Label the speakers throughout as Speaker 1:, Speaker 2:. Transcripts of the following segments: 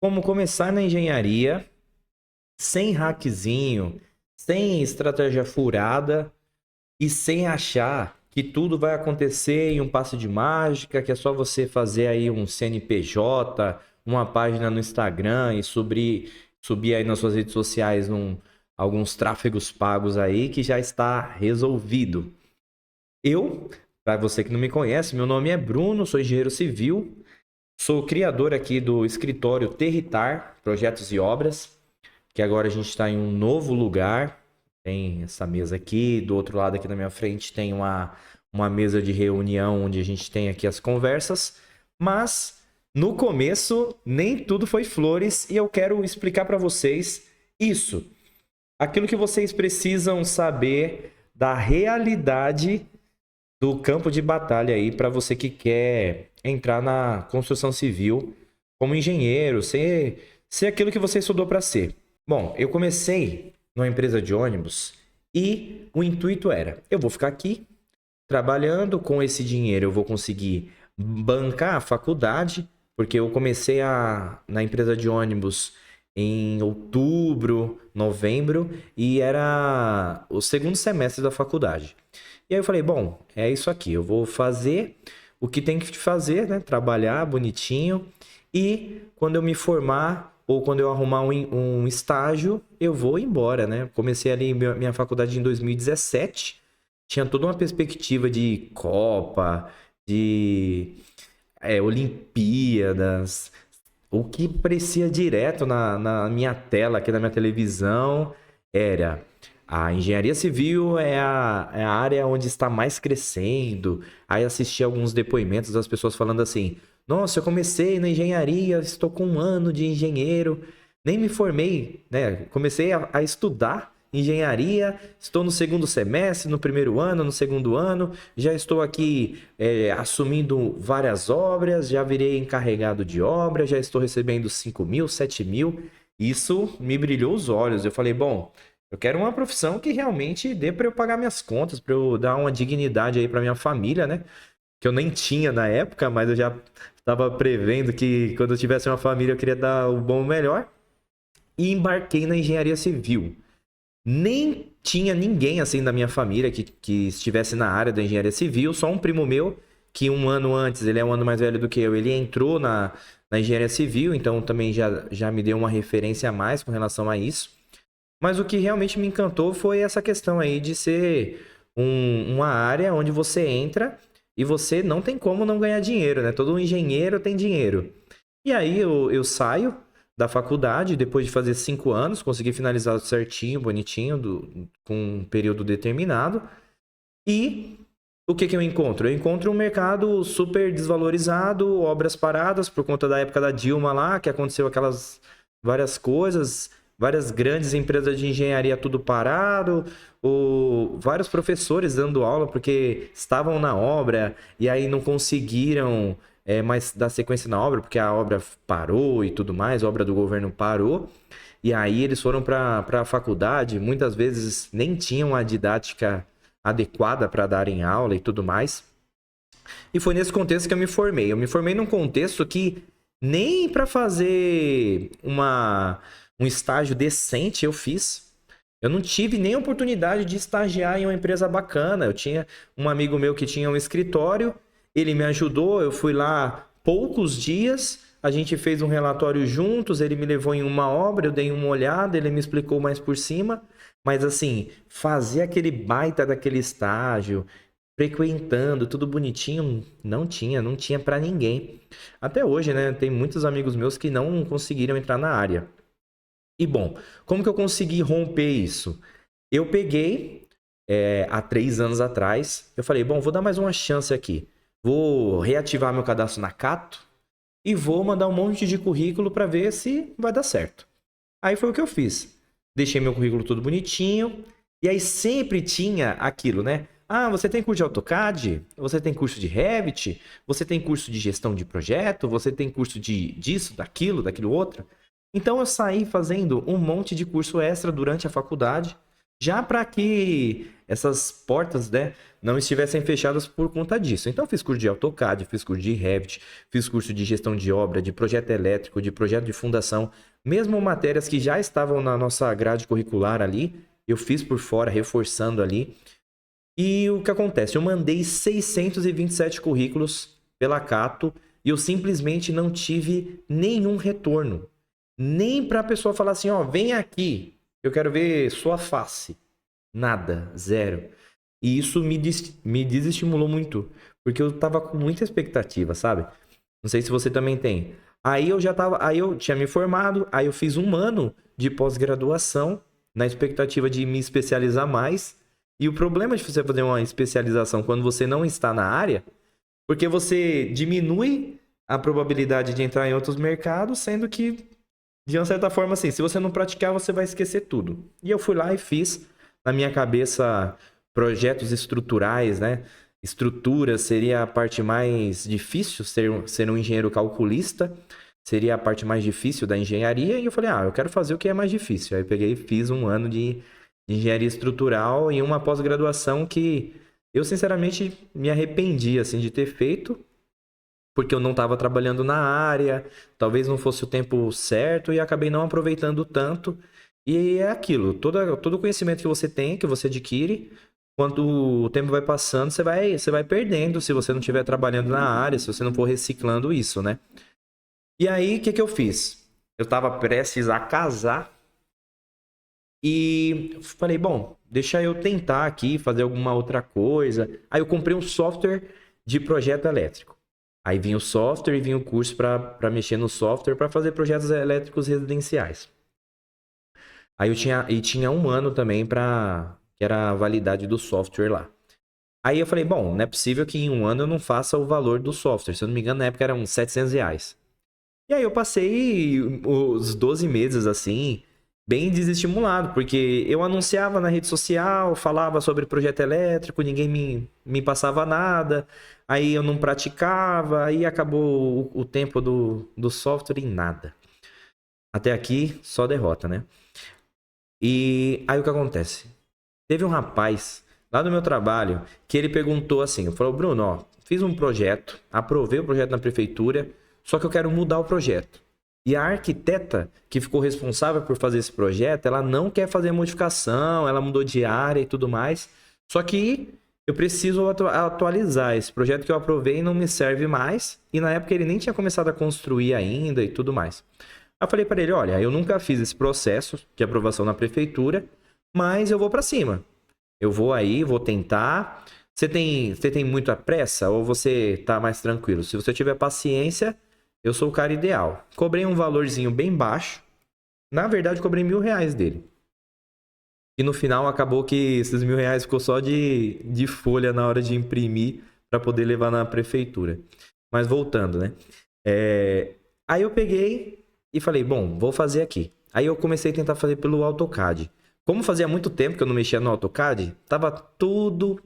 Speaker 1: Como começar na engenharia sem hackzinho, sem estratégia furada e sem achar que tudo vai acontecer em um passe de mágica, que é só você fazer aí um CNPJ, uma página no Instagram e subir aí nas suas redes sociais alguns tráfegos pagos aí que já está resolvido. Para você que não me conhece, meu nome é Bruno, sou engenheiro civil, sou criador aqui do escritório Territar, Projetos e Obras, que agora a gente está em um novo lugar. Tem essa mesa aqui, do outro lado aqui na minha frente tem uma mesa de reunião onde a gente tem aqui as conversas, mas no começo nem tudo foi flores e eu quero explicar para vocês isso, aquilo que vocês precisam saber da realidade do campo de batalha aí para você que quer entrar na construção civil como engenheiro, ser aquilo que você estudou para ser. Bom, eu comecei numa empresa de ônibus e o intuito era, eu vou ficar aqui trabalhando com esse dinheiro, eu vou conseguir bancar a faculdade, porque eu comecei na empresa de ônibus em outubro, novembro, e era o segundo semestre da faculdade. E aí eu falei, bom, é isso aqui, eu vou fazer o que tem que fazer, né? Trabalhar bonitinho e quando eu me formar ou quando eu arrumar um estágio, eu vou embora, né? Comecei ali minha faculdade em 2017, tinha toda uma perspectiva de Copa, de Olimpíadas, o que aparecia direto na minha tela, aqui na minha televisão, era a engenharia civil é a área onde está mais crescendo. Aí assisti alguns depoimentos das pessoas falando assim: Nossa, eu comecei na engenharia, estou com um ano de engenheiro, nem me formei, né? Comecei a estudar engenharia, estou no segundo semestre, no primeiro ano, no segundo ano, já estou aqui assumindo várias obras, já virei encarregado de obra, já estou recebendo 5 mil, 7 mil. Isso me brilhou os olhos. Eu falei, bom, eu quero uma profissão que realmente dê para eu pagar minhas contas, para eu dar uma dignidade aí para minha família, né? Que eu nem tinha na época, mas eu já estava prevendo que quando eu tivesse uma família eu queria dar o bom e o melhor. E embarquei na engenharia civil. Nem tinha ninguém assim da minha família que estivesse na área da engenharia civil, só um primo meu que um ano antes, ele é um ano mais velho do que eu, ele entrou na engenharia civil, então também já me deu uma referência a mais com relação a isso. Mas o que realmente me encantou foi essa questão aí de ser uma área onde você entra e você não tem como não ganhar dinheiro, né? Todo engenheiro tem dinheiro. E aí eu saio da faculdade, depois de fazer 5 anos, consegui finalizar certinho, bonitinho, com um período determinado. E o que eu encontro? Eu encontro um mercado super desvalorizado, obras paradas por conta da época da Dilma lá, que aconteceu aquelas várias coisas, várias grandes empresas de engenharia tudo parado, vários professores dando aula porque estavam na obra e aí não conseguiram mais dar sequência na obra porque a obra parou e tudo mais, a obra do governo parou. E aí eles foram para a faculdade, muitas vezes nem tinham a didática adequada para darem aula e tudo mais. E foi nesse contexto que eu me formei. Eu me formei num contexto que nem para fazer um estágio decente eu fiz. Eu não tive nem oportunidade de estagiar em uma empresa bacana. Eu tinha um amigo meu que tinha um escritório, ele me ajudou, eu fui lá poucos dias, a gente fez um relatório juntos, ele me levou em uma obra, eu dei uma olhada, ele me explicou mais por cima, mas assim, fazer aquele baita daquele estágio, frequentando, tudo bonitinho, não tinha para ninguém. Até hoje, né, tem muitos amigos meus que não conseguiram entrar na área. E bom, como que eu consegui romper isso? Eu peguei, há 3 anos atrás, eu falei, bom, vou dar mais uma chance aqui. Vou reativar meu cadastro na Cato e vou mandar um monte de currículo para ver se vai dar certo. Aí foi o que eu fiz. Deixei meu currículo tudo bonitinho. E aí sempre tinha aquilo, né? Ah, você tem curso de AutoCAD? Você tem curso de Revit? Você tem curso de gestão de projeto? Você tem curso disso, daquilo outro? Então eu saí fazendo um monte de curso extra durante a faculdade. já para que essas portas, né, não estivessem fechadas por conta disso. Então, eu fiz curso de AutoCAD, fiz curso de Revit, fiz curso de gestão de obra, de projeto elétrico, de projeto de fundação, mesmo matérias que já estavam na nossa grade curricular ali, eu fiz por fora, reforçando ali. E o que acontece? Eu mandei 627 currículos pela Cato e eu simplesmente não tive nenhum retorno. Nem para a pessoa falar assim, ó, vem aqui, eu quero ver sua face. Nada, zero. E isso me desestimulou muito, porque eu tava com muita expectativa, sabe? Não sei se você também tem. Aí eu tinha me formado, aí eu fiz um ano de pós-graduação na expectativa de me especializar mais. E o problema de você fazer uma especialização quando você não está na área, porque você diminui a probabilidade de entrar em outros mercados, sendo que, de uma certa forma, assim, se você não praticar, você vai esquecer tudo. E eu fui lá e fiz, na minha cabeça, projetos estruturais, né? Estrutura seria a parte mais difícil, ser um engenheiro calculista seria a parte mais difícil da engenharia. E eu falei, eu quero fazer o que é mais difícil. Aí eu peguei e fiz um ano de engenharia estrutural e uma pós-graduação que eu, sinceramente, me arrependi, assim, de ter feito, porque eu não estava trabalhando na área, talvez não fosse o tempo certo e acabei não aproveitando tanto. E é aquilo, todo o conhecimento que você tem, que você adquire, quando o tempo vai passando, você vai perdendo se você não estiver trabalhando na área, se você não for reciclando isso, né? E aí, o que que eu fiz? Eu estava prestes a casar e falei, bom, deixa eu tentar aqui fazer alguma outra coisa. Aí eu comprei um software de projeto elétrico. Aí vinha o software e vinha o curso para mexer no software para fazer projetos elétricos residenciais. Aí tinha um ano também para que era a validade do software lá. Aí eu falei, bom, não é possível que em um ano eu não faça o valor do software. Se eu não me engano, na época era uns R$ 700. E aí eu passei os 12 meses assim, bem desestimulado, porque eu anunciava na rede social, falava sobre projeto elétrico, ninguém me passava nada, aí eu não praticava, aí acabou o tempo do software em nada. Até aqui, só derrota, né? E aí o que acontece? Teve um rapaz lá do meu trabalho que ele perguntou assim, falou, Bruno, ó, fiz um projeto, aprovei o projeto na prefeitura, só que eu quero mudar o projeto. E a arquiteta que ficou responsável por fazer esse projeto, ela não quer fazer modificação, ela mudou de área e tudo mais. Só que eu preciso atualizar. Esse projeto que eu aprovei não me serve mais. E na época ele nem tinha começado a construir ainda e tudo mais. Aí eu falei para ele, olha, eu nunca fiz esse processo de aprovação na prefeitura, mas eu vou para cima. Eu vou aí, vou tentar. Você tem muita pressa ou você tá mais tranquilo? Se você tiver paciência, eu sou o cara ideal. Cobrei um valorzinho bem baixo. Na verdade, cobrei R$ 1.000 dele. E no final acabou que esses R$ 1.000 ficou só de folha na hora de imprimir para poder levar na prefeitura. Mas voltando, né? Aí eu peguei e falei, bom, vou fazer aqui. Aí eu comecei a tentar fazer pelo AutoCAD. Como fazia muito tempo que eu não mexia no AutoCAD, tava tudo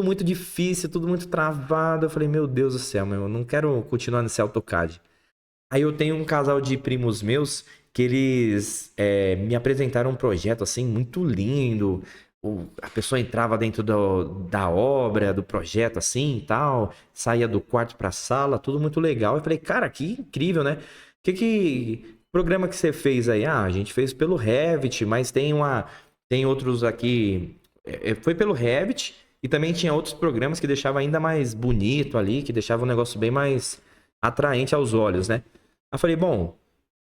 Speaker 1: muito difícil, tudo muito travado. Eu falei, meu Deus do céu, eu não quero continuar nesse AutoCAD. Aí eu tenho um casal de primos meus que eles me apresentaram um projeto assim muito lindo. A pessoa entrava dentro da obra, do projeto assim e tal, saía do quarto para a sala, tudo muito legal. Eu falei, cara, que incrível, né? Que programa que você fez aí? A gente fez pelo Revit, mas tem outros aqui. Foi pelo Revit e também tinha outros programas que deixavam ainda mais bonito ali, que deixava o negócio bem mais atraente aos olhos, né? Aí eu falei, bom,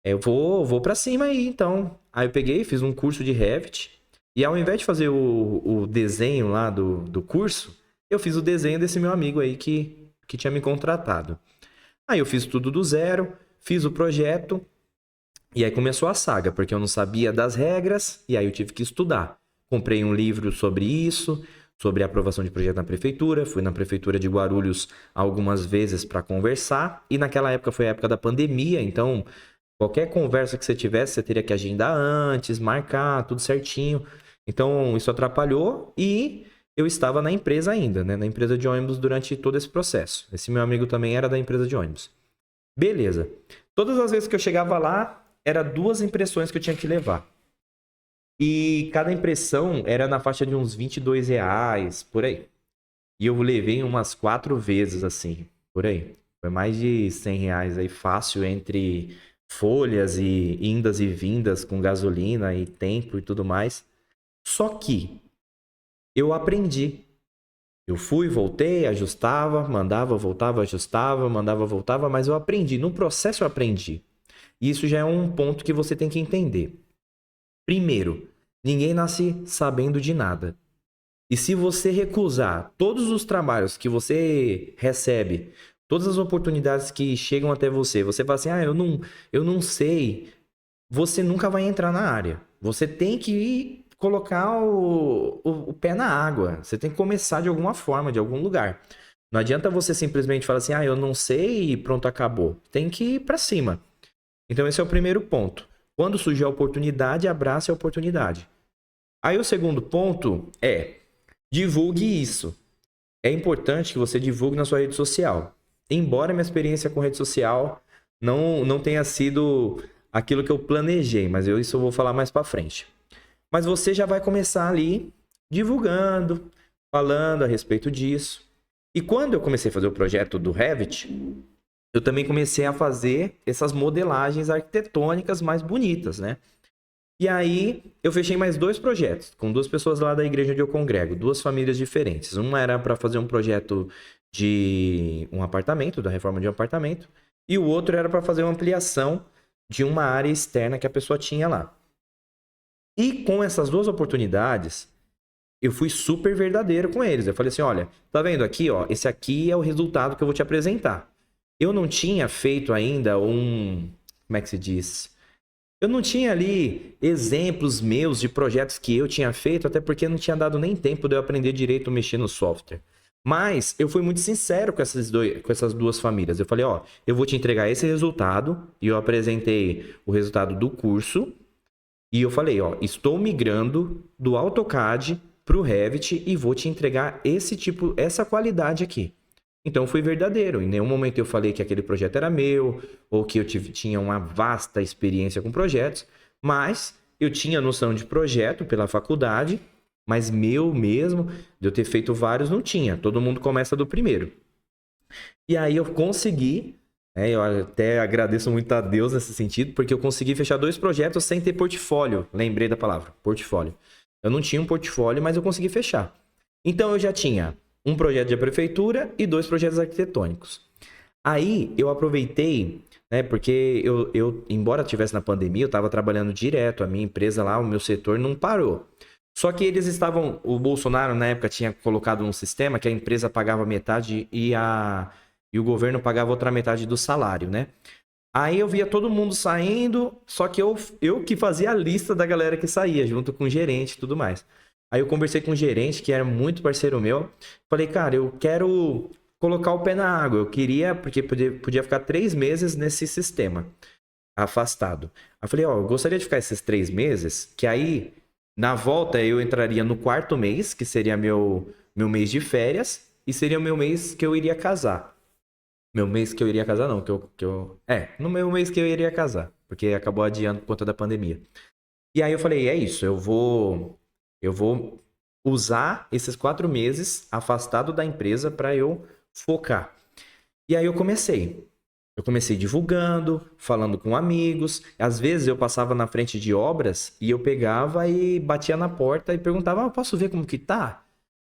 Speaker 1: eu vou para cima aí, então. Aí eu peguei, fiz um curso de Revit e ao invés de fazer o desenho lá do curso, eu fiz o desenho desse meu amigo aí que tinha me contratado. Aí eu fiz tudo do zero, fiz o projeto e aí começou a saga, porque eu não sabia das regras e aí eu tive que estudar. Comprei um livro sobre isso, sobre a aprovação de projeto na prefeitura. Fui na prefeitura de Guarulhos algumas vezes para conversar. E naquela época foi a época da pandemia, então qualquer conversa que você tivesse, você teria que agendar antes, marcar, tudo certinho. Então isso atrapalhou e eu estava na empresa ainda, né? Na empresa de ônibus durante todo esse processo. Esse meu amigo também era da empresa de ônibus. Beleza. Todas as vezes que eu chegava lá, era 2 impressões que eu tinha que levar. E cada impressão era na faixa de uns R$ 22, por aí. E eu levei umas 4 vezes, assim, por aí. Foi mais de R$ 100 aí, fácil, entre folhas e indas e vindas com gasolina e tempo e tudo mais. Só que eu aprendi. Eu fui, voltei, ajustava, mandava, voltava, ajustava, mandava, voltava, mas eu aprendi. No processo eu aprendi. E isso já é um ponto que você tem que entender. Primeiro, ninguém nasce sabendo de nada. E se você recusar todos os trabalhos que você recebe, todas as oportunidades que chegam até você, você fala assim, eu não sei, você nunca vai entrar na área. Você tem que colocar o pé na água. Você tem que começar de alguma forma, de algum lugar. Não adianta você simplesmente falar assim, eu não sei e pronto, acabou. Tem que ir para cima. Então esse é o primeiro ponto. Quando surgir a oportunidade, abrace a oportunidade. Aí o segundo ponto é, divulgue isso. É importante que você divulgue na sua rede social. Embora minha experiência com rede social não tenha sido aquilo que eu planejei, mas isso eu vou falar mais para frente. Mas você já vai começar ali divulgando, falando a respeito disso. E quando eu comecei a fazer o projeto do Revit, eu também comecei a fazer essas modelagens arquitetônicas mais bonitas, né? E aí eu fechei mais 2 projetos com 2 pessoas lá da igreja onde eu congrego, 2 famílias diferentes. Uma era para fazer um projeto de um apartamento, da reforma de um apartamento, e o outro era para fazer uma ampliação de uma área externa que a pessoa tinha lá. E com essas 2 oportunidades, eu fui super verdadeiro com eles. Eu falei assim, olha, tá vendo aqui, ó, esse aqui é o resultado que eu vou te apresentar. Eu não tinha feito ainda como é que se diz? Eu não tinha ali exemplos meus de projetos que eu tinha feito, até porque não tinha dado nem tempo de eu aprender direito a mexer no software. Mas eu fui muito sincero com essas 2 famílias. Eu falei, ó, eu vou te entregar esse resultado, e eu apresentei o resultado do curso, e eu falei, ó, estou migrando do AutoCAD para o Revit e vou te entregar essa qualidade aqui. Então eu fui verdadeiro. Em nenhum momento eu falei que aquele projeto era meu ou que eu tinha uma vasta experiência com projetos, mas eu tinha noção de projeto pela faculdade, mas meu mesmo, de eu ter feito vários, não tinha. Todo mundo começa do primeiro. E aí eu consegui, eu até agradeço muito a Deus nesse sentido, porque eu consegui fechar 2 projetos sem ter portfólio. Lembrei da palavra, portfólio. Eu não tinha um portfólio, mas eu consegui fechar. Então eu já tinha um projeto de prefeitura e 2 projetos arquitetônicos. Aí eu aproveitei, né, porque embora estivesse na pandemia, eu estava trabalhando direto, a minha empresa lá, o meu setor não parou. Só que eles estavam, o Bolsonaro na época tinha colocado um sistema que a empresa pagava metade e o governo pagava outra metade do salário, né? Aí eu via todo mundo saindo, só que eu que fazia a lista da galera que saía, junto com o gerente e tudo mais. Aí eu conversei com o gerente, que era muito parceiro meu. Falei, cara, eu quero colocar o pé na água. Eu queria, porque podia ficar 3 meses nesse sistema, afastado. Aí eu falei, ó, eu gostaria de ficar esses 3 meses, que aí, na volta, eu entraria no 4º mês, que seria meu mês de férias, e seria o meu mês que eu iria casar. Meu mês que eu iria casar, não, no meu mês que eu iria casar, porque acabou adiando por conta da pandemia. E aí eu falei, é isso, eu vou usar esses 4 meses afastado da empresa para eu focar. E aí eu comecei. Eu comecei divulgando, falando com amigos. Às vezes eu passava na frente de obras e eu pegava e batia na porta e perguntava, posso ver como que tá?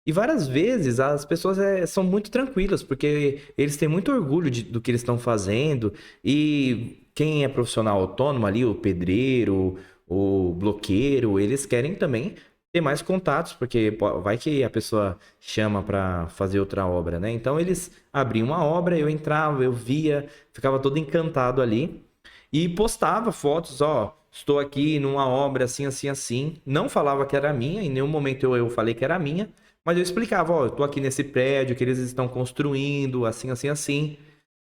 Speaker 1: E várias vezes as pessoas são muito tranquilas, porque eles têm muito orgulho do que eles estão fazendo. E quem é profissional autônomo ali, o pedreiro, o bloqueiro, eles querem também ter mais contatos, porque vai que a pessoa chama para fazer outra obra, né? Então eles abriam uma obra, eu entrava, eu via, ficava todo encantado ali e postava fotos, ó, estou aqui numa obra assim, assim, assim. Não falava que era minha, em nenhum momento eu falei que era minha, mas eu explicava, ó, eu tô aqui nesse prédio que eles estão construindo, assim, assim, assim,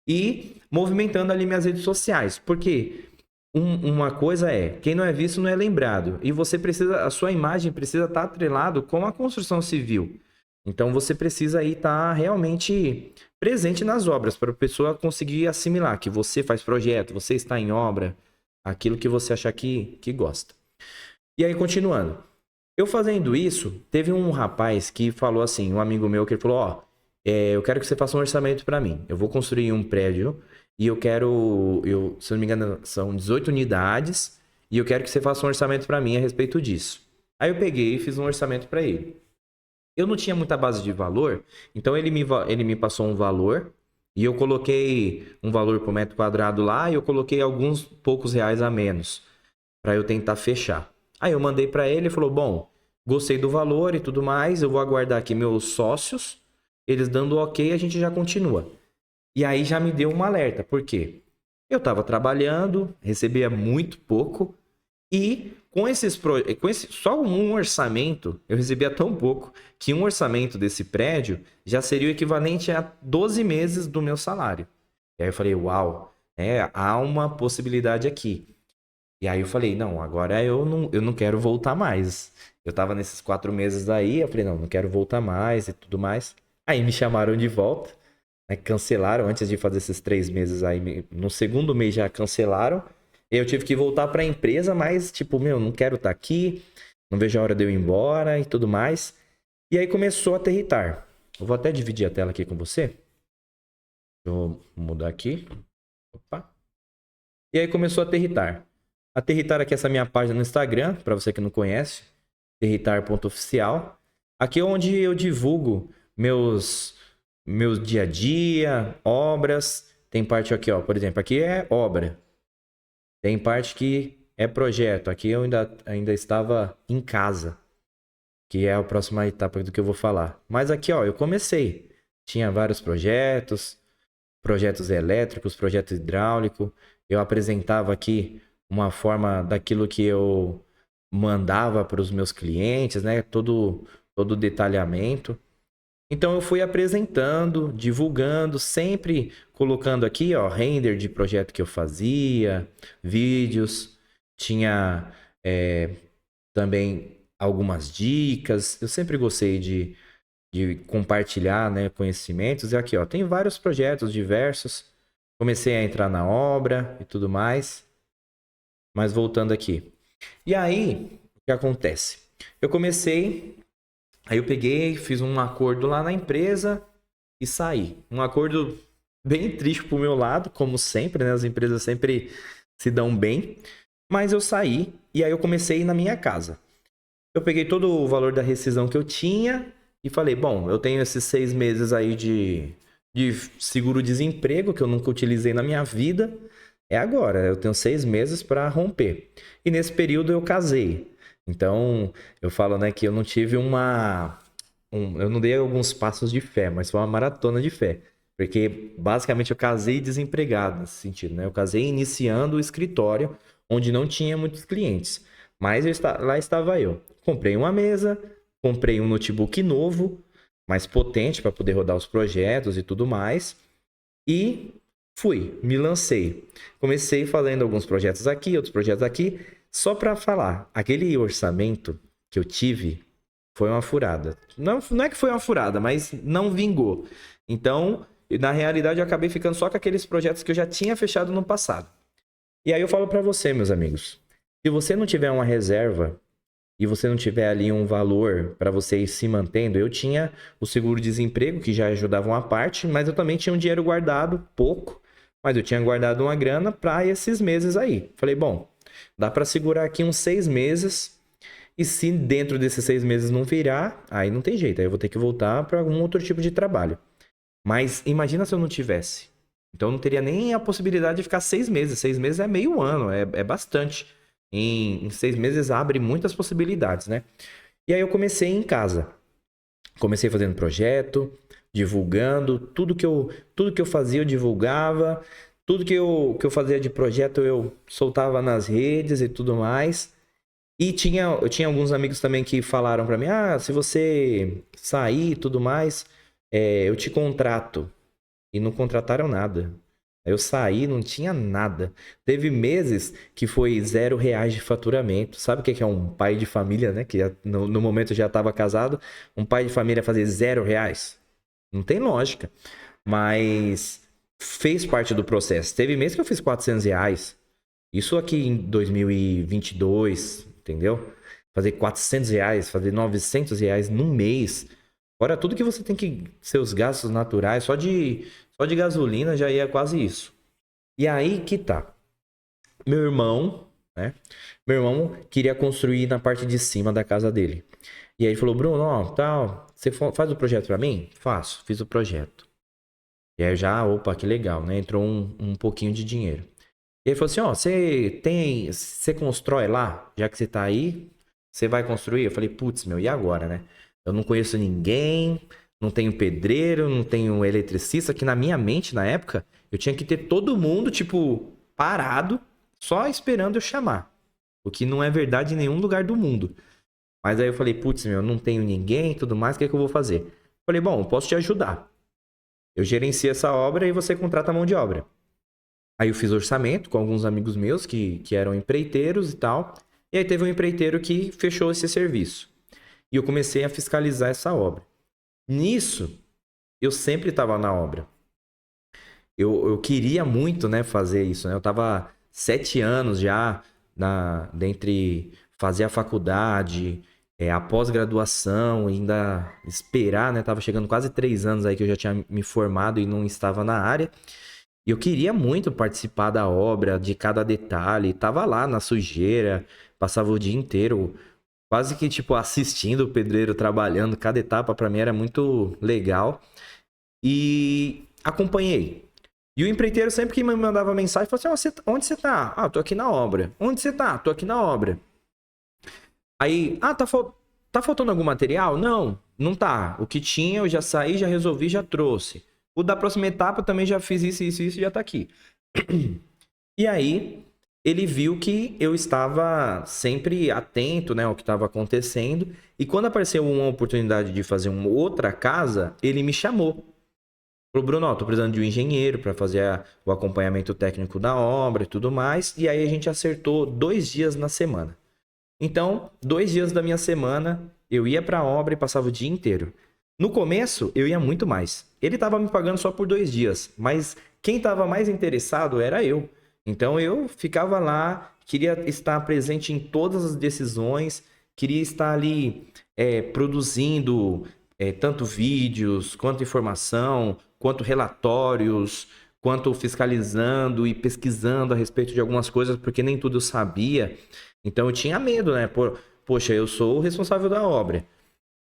Speaker 1: e movimentando ali minhas redes sociais, porque uma coisa é, quem não é visto não é lembrado. E você precisa, a sua imagem precisa estar atrelado com a construção civil. Então você precisa aí estar realmente presente nas obras para a pessoa conseguir assimilar que você faz projeto, você está em obra, aquilo que você achar que gosta. E aí, continuando. Eu fazendo isso, teve um rapaz que falou assim, um amigo meu, que ele falou, ó, eu quero que você faça um orçamento pra mim. Eu vou construir um prédio e eu quero, se eu não me engano, são 18 unidades e eu quero que você faça um orçamento pra mim a respeito disso. Aí eu peguei e fiz um orçamento pra ele. Eu não tinha muita base de valor, então ele me passou um valor e eu coloquei um valor por metro quadrado lá e eu coloquei alguns poucos reais a menos para eu tentar fechar. Aí eu mandei para ele e falou: "Bom, gostei do valor e tudo mais, eu vou aguardar aqui meus sócios, eles dando ok, a gente já continua". E aí já me deu um alerta, por quê? Eu estava trabalhando, recebia muito pouco e só um orçamento, eu recebia tão pouco que um orçamento desse prédio já seria o equivalente a 12 meses do meu salário. E aí eu falei: "Uau, há uma possibilidade aqui". E aí eu falei: "Não, agora eu não quero voltar mais". Eu tava nesses 4 meses aí, eu falei: "Não, não quero voltar mais e tudo mais". Aí me chamaram de volta, né? Cancelaram antes de fazer esses 3 meses aí. No segundo mês já cancelaram. Eu tive que voltar para a empresa, mas tipo, meu, não quero estar aqui, não vejo a hora de eu ir embora e tudo mais. E aí começou a aterritar. Eu vou até dividir a tela aqui com você. Eu vou mudar aqui. Opa. E aí começou a aterritar. Aterritar aqui essa minha página no Instagram, para você que não conhece, aterritar.oficial. Aqui é onde eu divulgo meus dia a dia, obras. Tem parte aqui, ó, por exemplo, aqui é obra. Tem parte que é projeto. Aqui eu ainda estava em casa, que é a próxima etapa do que eu vou falar. Mas aqui, ó, eu comecei. Tinha vários projetos elétricos, projeto hidráulico. Eu apresentava aqui uma forma daquilo que eu mandava para os meus clientes, né? Todo o detalhamento. Então eu fui apresentando, divulgando, sempre colocando aqui, ó, render de projeto que eu fazia, vídeos, tinha também algumas dicas. Eu sempre gostei de compartilhar, né, conhecimentos. E aqui, ó, tem vários projetos diversos. Comecei a entrar na obra e tudo mais. Mas voltando aqui. E aí, o que acontece? Aí eu peguei, fiz um acordo lá na empresa e saí. Um acordo bem triste pro meu lado, como sempre, né? As empresas sempre se dão bem. Mas eu saí e aí eu comecei na minha casa. Eu peguei todo o valor da rescisão que eu tinha e falei: bom, eu tenho esses 6 meses aí de seguro-desemprego que eu nunca utilizei na minha vida. É agora, eu tenho 6 meses para romper. E nesse período eu casei. Então, eu falo, né, que eu não tive eu não dei alguns passos de fé, mas foi uma maratona de fé. Porque, basicamente, eu casei desempregado nesse sentido, né? Eu casei iniciando o escritório, onde não tinha muitos clientes. Mas lá estava eu. Comprei uma mesa, comprei um notebook novo, mais potente para poder rodar os projetos e tudo mais. E me lancei. Comecei fazendo alguns projetos aqui, outros projetos aqui. Só para falar, aquele orçamento que eu tive foi uma furada. Não é que foi uma furada, mas não vingou. Então, na realidade, eu acabei ficando só com aqueles projetos que eu já tinha fechado no passado. E aí eu falo para você, meus amigos, se você não tiver uma reserva e você não tiver ali um valor para você ir se mantendo, eu tinha o seguro-desemprego, que já ajudava uma parte, mas eu também tinha um dinheiro guardado, pouco, mas eu tinha guardado uma grana para esses meses aí. Falei, bom, dá para segurar aqui uns 6 meses. E se dentro desses 6 meses não virar, aí não tem jeito. Aí eu vou ter que voltar para algum outro tipo de trabalho. Mas imagina se eu não tivesse. Então eu não teria nem a possibilidade de ficar 6 meses. 6 meses é meio ano, é bastante. Em 6 meses abre muitas possibilidades, né? E aí eu comecei em casa. Comecei fazendo projeto, divulgando. Tudo que eu fazia eu divulgava. Tudo que eu fazia de projeto eu soltava nas redes e tudo mais. E eu tinha alguns amigos também que falaram pra mim: se você sair e tudo mais, eu te contrato. E não contrataram nada. Eu saí, não tinha nada. Teve meses que foi R$ 0 de faturamento. Sabe o que é um pai de família, né? Que no momento já estava casado. Um pai de família fazer R$ 0. Não tem lógica. Mas fez parte do processo. Teve meses que eu fiz R$ 400. Isso aqui em 2022, entendeu? Fazer R$ 400, fazer R$ 900 num mês. Fora tudo que você tem que... Seus gastos naturais, só de gasolina já ia quase isso. E aí que tá. Meu irmão, né? Meu irmão queria construir na parte de cima da casa dele. E aí ele falou, Bruno, ó, tal, você faz o projeto pra mim? Faço, fiz o projeto. E aí já, opa, que legal, né? Entrou um pouquinho de dinheiro. E ele falou assim, ó, você constrói lá? Já que você tá aí, você vai construir? Eu falei, putz, meu, e agora, né? Eu não conheço ninguém, não tenho pedreiro, não tenho eletricista, que na minha mente, na época, eu tinha que ter todo mundo, tipo, parado, só esperando eu chamar. O que não é verdade em nenhum lugar do mundo. Mas aí eu falei, putz, meu, não tenho ninguém e tudo mais, o que é que eu vou fazer? Falei, bom, eu posso te ajudar. Eu gerencio essa obra e você contrata a mão de obra. Aí eu fiz orçamento com alguns amigos meus que eram empreiteiros e tal. E aí teve um empreiteiro que fechou esse serviço. E eu comecei a fiscalizar essa obra. Nisso, eu sempre estava na obra. Eu queria muito, né, fazer isso, né? Eu estava 7 anos já dentre fazer a faculdade, a pós-graduação, ainda esperar, né? Tava chegando quase 3 anos aí que eu já tinha me formado e não estava na área. E eu queria muito participar da obra, de cada detalhe. Tava lá na sujeira, passava o dia inteiro, quase que tipo assistindo o pedreiro trabalhando. Cada etapa para mim era muito legal. E acompanhei. E o empreiteiro sempre que me mandava mensagem, falava assim, onde você tá? Ah, tô aqui na obra. Onde você tá? Tô aqui na obra. Aí, tá faltando algum material? Não, não tá. O que tinha eu já saí, já resolvi, já trouxe. O da próxima etapa eu também já fiz isso e já tá aqui. E aí, ele viu que eu estava sempre atento, né, ao que estava acontecendo. E quando apareceu uma oportunidade de fazer uma outra casa, ele me chamou. Falou, Bruno, ó, tô precisando de um engenheiro para fazer o acompanhamento técnico da obra e tudo mais. E aí a gente acertou 2 dias na semana. Então, 2 dias da minha semana, eu ia para a obra e passava o dia inteiro. No começo, eu ia muito mais. Ele estava me pagando só por 2 dias, mas quem estava mais interessado era eu. Então, eu ficava lá, queria estar presente em todas as decisões, queria estar ali produzindo tanto vídeos, quanto informação, quanto relatórios, quanto fiscalizando e pesquisando a respeito de algumas coisas, porque nem tudo eu sabia. Então eu tinha medo, né? Poxa, eu sou o responsável da obra.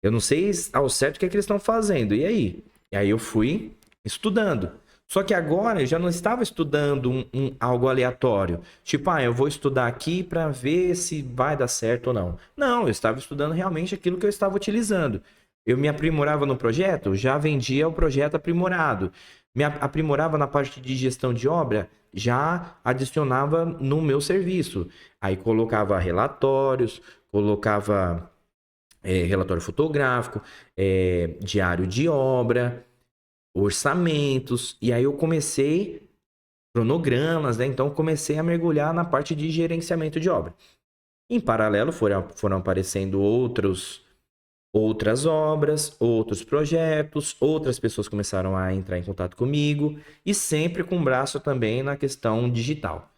Speaker 1: Eu não sei ao certo o que é que eles estão fazendo. E aí? E aí eu fui estudando. Só que agora eu já não estava estudando algo aleatório. Tipo, eu vou estudar aqui para ver se vai dar certo ou não. Não, eu estava estudando realmente aquilo que eu estava utilizando. Eu me aprimorava no projeto, já vendia o projeto aprimorado. Me aprimorava na parte de gestão de obra, já adicionava no meu serviço. Aí colocava relatórios, colocava relatório fotográfico, diário de obra, orçamentos. E aí eu comecei cronogramas, né? Então comecei a mergulhar na parte de gerenciamento de obra. Em paralelo foram aparecendo outras obras, outros projetos, outras pessoas começaram a entrar em contato comigo e sempre com braço também na questão digital.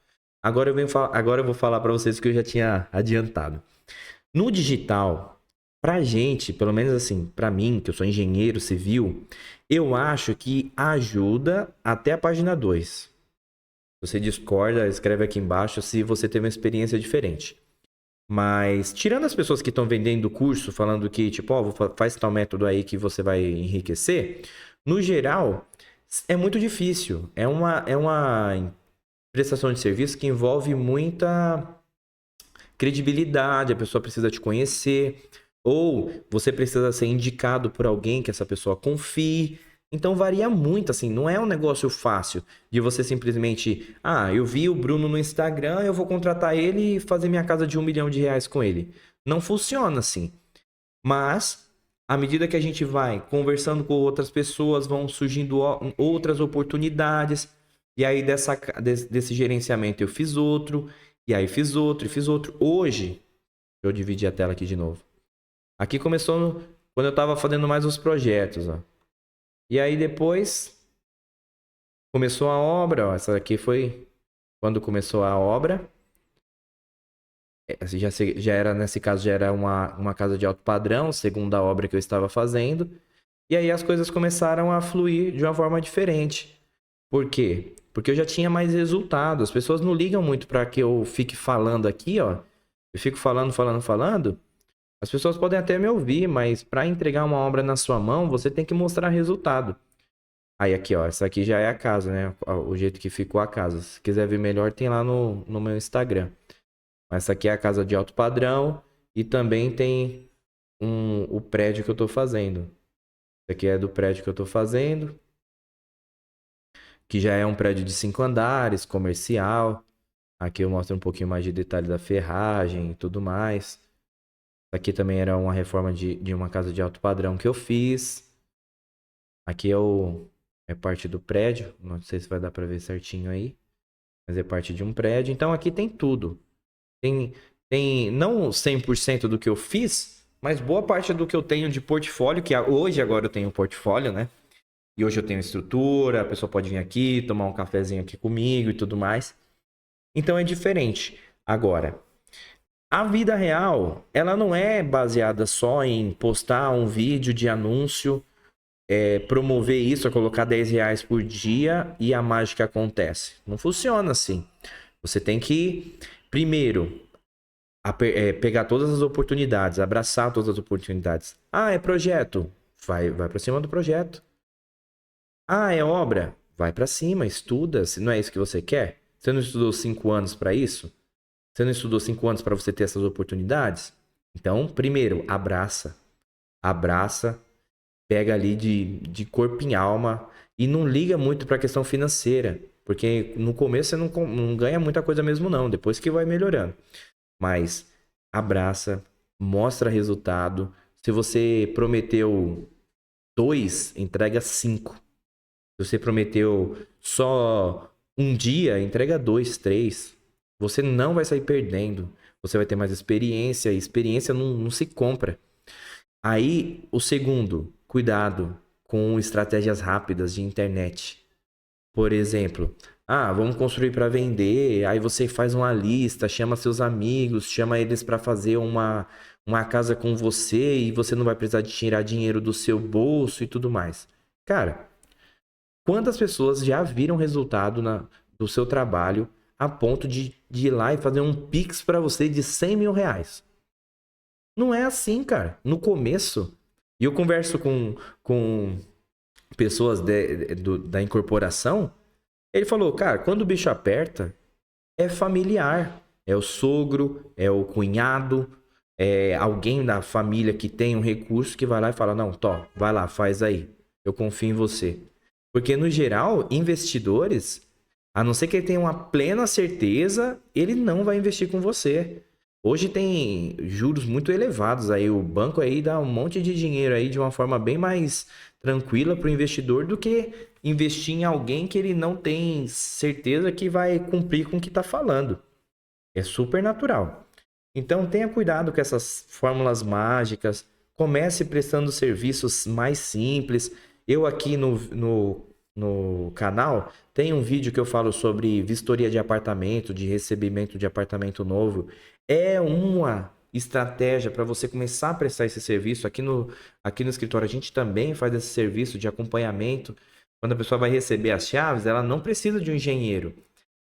Speaker 1: Agora eu vou falar para vocês o que eu já tinha adiantado. No digital, pra gente, pelo menos assim, para mim, que eu sou engenheiro civil, eu acho que ajuda até a página 2. Se você discorda, escreve aqui embaixo se você teve uma experiência diferente. Mas, tirando as pessoas que estão vendendo o curso, falando que, tipo, faz tal método aí que você vai enriquecer, no geral, é muito difícil. É uma prestação de serviço que envolve muita credibilidade, a pessoa precisa te conhecer, ou você precisa ser indicado por alguém que essa pessoa confie. Então varia muito, assim, não é um negócio fácil de você simplesmente, eu vi o Bruno no Instagram, eu vou contratar ele e fazer minha casa de R$ 1 milhão com ele. Não funciona assim. Mas, à medida que a gente vai conversando com outras pessoas, vão surgindo outras oportunidades. E aí, desse gerenciamento, eu fiz outro. E aí, fiz outro e fiz outro. Hoje, eu dividi a tela aqui de novo. Aqui começou quando eu estava fazendo mais os projetos. Ó. E aí, depois, começou a obra. Ó. Essa aqui foi quando começou a obra. Já era, nesse caso, já era uma casa de alto padrão, segunda obra que eu estava fazendo. E aí as coisas começaram a fluir de uma forma diferente. Por quê? Porque eu já tinha mais resultado. As pessoas não ligam muito para que eu fique falando aqui, ó. Eu fico falando, falando, falando. As pessoas podem até me ouvir, mas para entregar uma obra na sua mão, você tem que mostrar resultado. Aí aqui, ó, essa aqui já é a casa, né? O jeito que ficou a casa. Se quiser ver melhor, tem lá no meu Instagram. Essa aqui é a casa de alto padrão e também tem o prédio que eu tô fazendo. Esse aqui é do prédio que eu tô fazendo, que já é um prédio de 5 andares, comercial. Aqui eu mostro um pouquinho mais de detalhe da ferragem e tudo mais. Aqui também era uma reforma de uma casa de alto padrão que eu fiz. Aqui é parte do prédio. Não sei se vai dar para ver certinho aí. Mas é parte de um prédio. Então aqui tem tudo. Tem não 100% do que eu fiz, mas boa parte do que eu tenho de portfólio, que hoje agora eu tenho portfólio, né? E hoje eu tenho estrutura, a pessoa pode vir aqui, tomar um cafezinho aqui comigo e tudo mais. Então é diferente. Agora, a vida real, ela não é baseada só em postar um vídeo de anúncio, promover isso, colocar R$ 10 por dia e a mágica acontece. Não funciona assim. Você tem que, primeiro, pegar todas as oportunidades, abraçar todas as oportunidades. Ah, é projeto? Vai para cima do projeto. Ah, é obra? Vai para cima, estuda. Se não é isso que você quer? Você não estudou 5 anos para isso? Você não estudou 5 anos para você ter essas oportunidades? Então, primeiro, abraça. Abraça, pega ali de corpo em alma e não liga muito para a questão financeira. Porque no começo você não ganha muita coisa mesmo não, depois que vai melhorando. Mas abraça, mostra resultado. Se você prometeu 2, entrega 5. Se você prometeu só um dia, entrega 2, 3. Você não vai sair perdendo. Você vai ter mais experiência. E experiência não se compra. Aí, o segundo, cuidado com estratégias rápidas de internet. Por exemplo, vamos construir para vender. Aí você faz uma lista, chama seus amigos, chama eles para fazer uma casa com você e você não vai precisar de tirar dinheiro do seu bolso e tudo mais. Cara, quantas pessoas já viram resultado do seu trabalho a ponto de ir lá e fazer um Pix para você de R$ 100.000? Não é assim, cara. No começo, e eu converso com pessoas da incorporação, ele falou, cara, quando o bicho aperta, é familiar. É o sogro, é o cunhado, é alguém da família que tem um recurso que vai lá e fala, não, Tó, vai lá, faz aí. Eu confio em você. Porque, no geral, investidores, a não ser que ele tenha uma plena certeza, ele não vai investir com você. Hoje tem juros muito elevados aí. O banco aí dá um monte de dinheiro aí de uma forma bem mais tranquila para o investidor do que investir em alguém que ele não tem certeza que vai cumprir com o que está falando. É super natural. Então tenha cuidado com essas fórmulas mágicas. Comece prestando serviços mais simples. Eu aqui no canal tenho um vídeo que eu falo sobre vistoria de apartamento, de recebimento de apartamento novo. É uma estratégia para você começar a prestar esse serviço. Aqui no escritório a gente também faz esse serviço de acompanhamento. Quando a pessoa vai receber as chaves, ela não precisa de um engenheiro.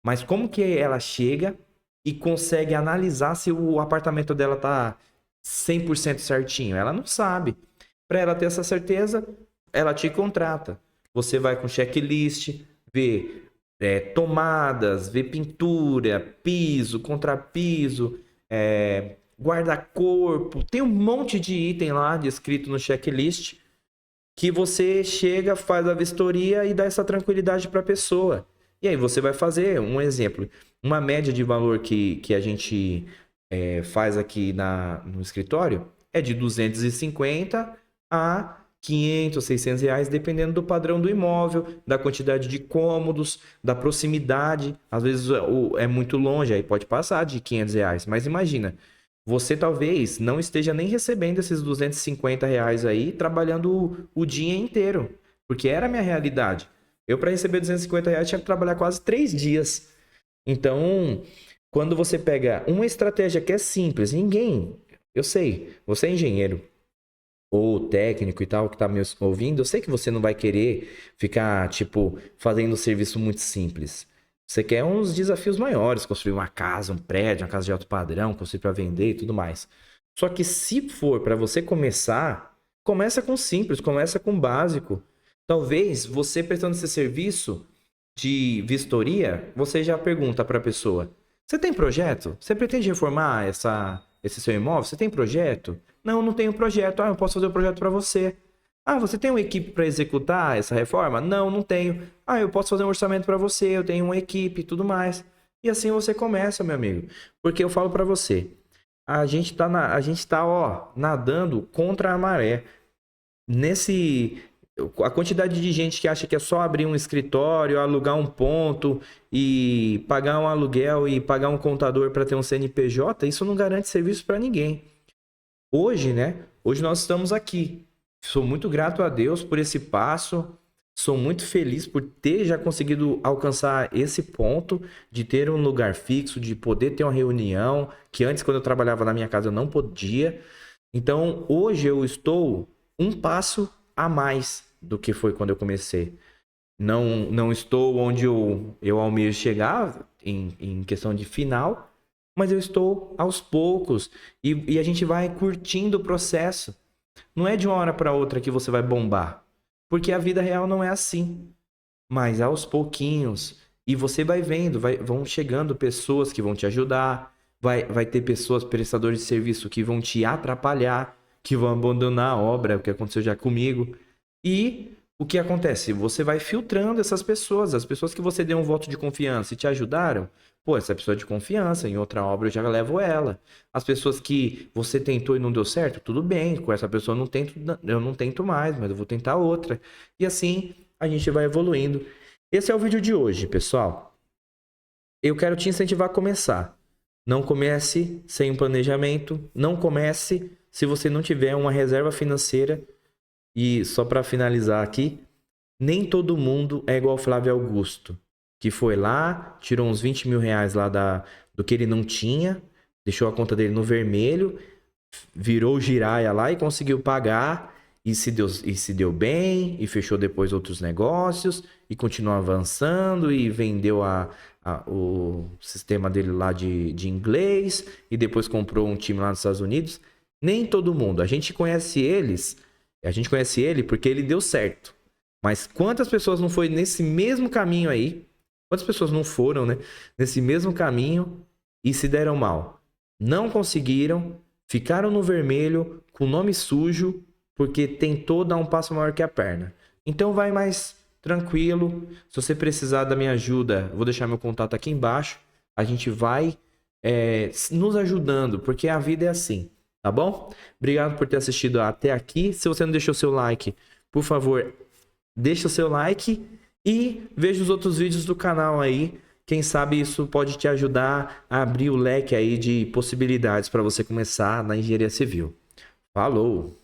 Speaker 1: Mas como que ela chega e consegue analisar se o apartamento dela tá 100% certinho? Ela não sabe. Para ela ter essa certeza, ela te contrata. Você vai com checklist, vê tomadas, vê pintura, piso, contrapiso, guarda-corpo. Tem um monte de item lá descrito no checklist que você chega, faz a vistoria e dá essa tranquilidade para a pessoa. E aí você vai fazer, um exemplo, uma média de valor que a gente faz aqui no escritório é de 250 a 500, 600 reais, dependendo do padrão do imóvel, da quantidade de cômodos, da proximidade. Às vezes é muito longe, aí pode passar de 500 reais. Mas imagina, você talvez não esteja nem recebendo esses 250 reais aí, trabalhando o dia inteiro. Porque era a minha realidade. Eu, para receber 250 reais, tinha que trabalhar quase 3 dias. Então, Quando você pega uma estratégia que é simples, eu sei, você é engenheiro ou técnico e tal, que tá me ouvindo, eu sei que você não vai querer ficar, tipo, fazendo um serviço muito simples. Você quer uns desafios maiores, construir uma casa, um prédio, uma casa de alto padrão, construir para vender e tudo mais. Só que se for para você começar, começa com simples, começa com básico. Talvez você prestando esse serviço de vistoria, você já pergunta para a pessoa: você tem projeto? Você pretende reformar esse seu imóvel? Você tem projeto? Não, não tenho projeto. Ah, eu posso fazer o projeto para você. Ah, você tem uma equipe para executar essa reforma? Não, não tenho. Ah, eu posso fazer um orçamento para você, eu tenho uma equipe e tudo mais. E assim você começa, meu amigo. Porque eu falo para você, ó, nadando contra a maré. A quantidade de gente que acha que é só abrir um escritório, alugar um ponto e pagar um aluguel e pagar um contador para ter um CNPJ, isso não garante serviço para ninguém. Hoje, né? Hoje nós estamos aqui. Sou muito grato a Deus por esse passo. Sou muito feliz por ter já conseguido alcançar esse ponto de ter um lugar fixo, de poder ter uma reunião, que antes, quando eu trabalhava na minha casa, eu não podia. Então, hoje eu estou um passo a mais do que foi quando eu comecei. Não estou onde eu almejo chegar em questão de final, mas eu estou aos poucos e a gente vai curtindo o processo. Não é de uma hora para outra que você vai bombar, porque a vida real não é assim. Mas aos pouquinhos, e você vai vendo, vão chegando pessoas que vão te ajudar, vai ter pessoas, prestadores de serviço, que vão te atrapalhar, que vão abandonar a obra, o que aconteceu já comigo. E o que acontece? Você vai filtrando essas pessoas, as pessoas que você deu um voto de confiança e te ajudaram. Pô, essa pessoa é de confiança, em outra obra eu já levo ela. As pessoas que você tentou e não deu certo, tudo bem, com essa pessoa eu não tento mais, mas eu vou tentar outra. E assim a gente vai evoluindo. Esse é o vídeo de hoje, pessoal. Eu quero te incentivar a começar. Não comece sem um planejamento, não comece se você não tiver uma reserva financeira. E só para finalizar aqui, nem todo mundo é igual ao Flávio Augusto, que foi lá, tirou uns 20 mil reais lá do que ele não tinha, deixou a conta dele no vermelho, virou giraia lá e conseguiu pagar, e se deu bem, e fechou depois outros negócios, e continuou avançando, e vendeu o sistema dele lá de inglês, e depois comprou um time lá nos Estados Unidos. Nem todo mundo. A gente conhece ele porque ele deu certo. Mas quantas pessoas não foi nesse mesmo caminho aí? Quantas pessoas não foram, né? Nesse mesmo caminho e se deram mal? Não conseguiram, ficaram no vermelho, com o nome sujo, porque tentou dar um passo maior que a perna. Então vai mais tranquilo. Se você precisar da minha ajuda, vou deixar meu contato aqui embaixo. A gente vai nos ajudando, porque a vida é assim. Tá bom? Obrigado por ter assistido até aqui. Se você não deixou seu like, por favor, deixa o seu like e veja os outros vídeos do canal aí. Quem sabe isso pode te ajudar a abrir o leque aí de possibilidades para você começar na engenharia civil. Falou!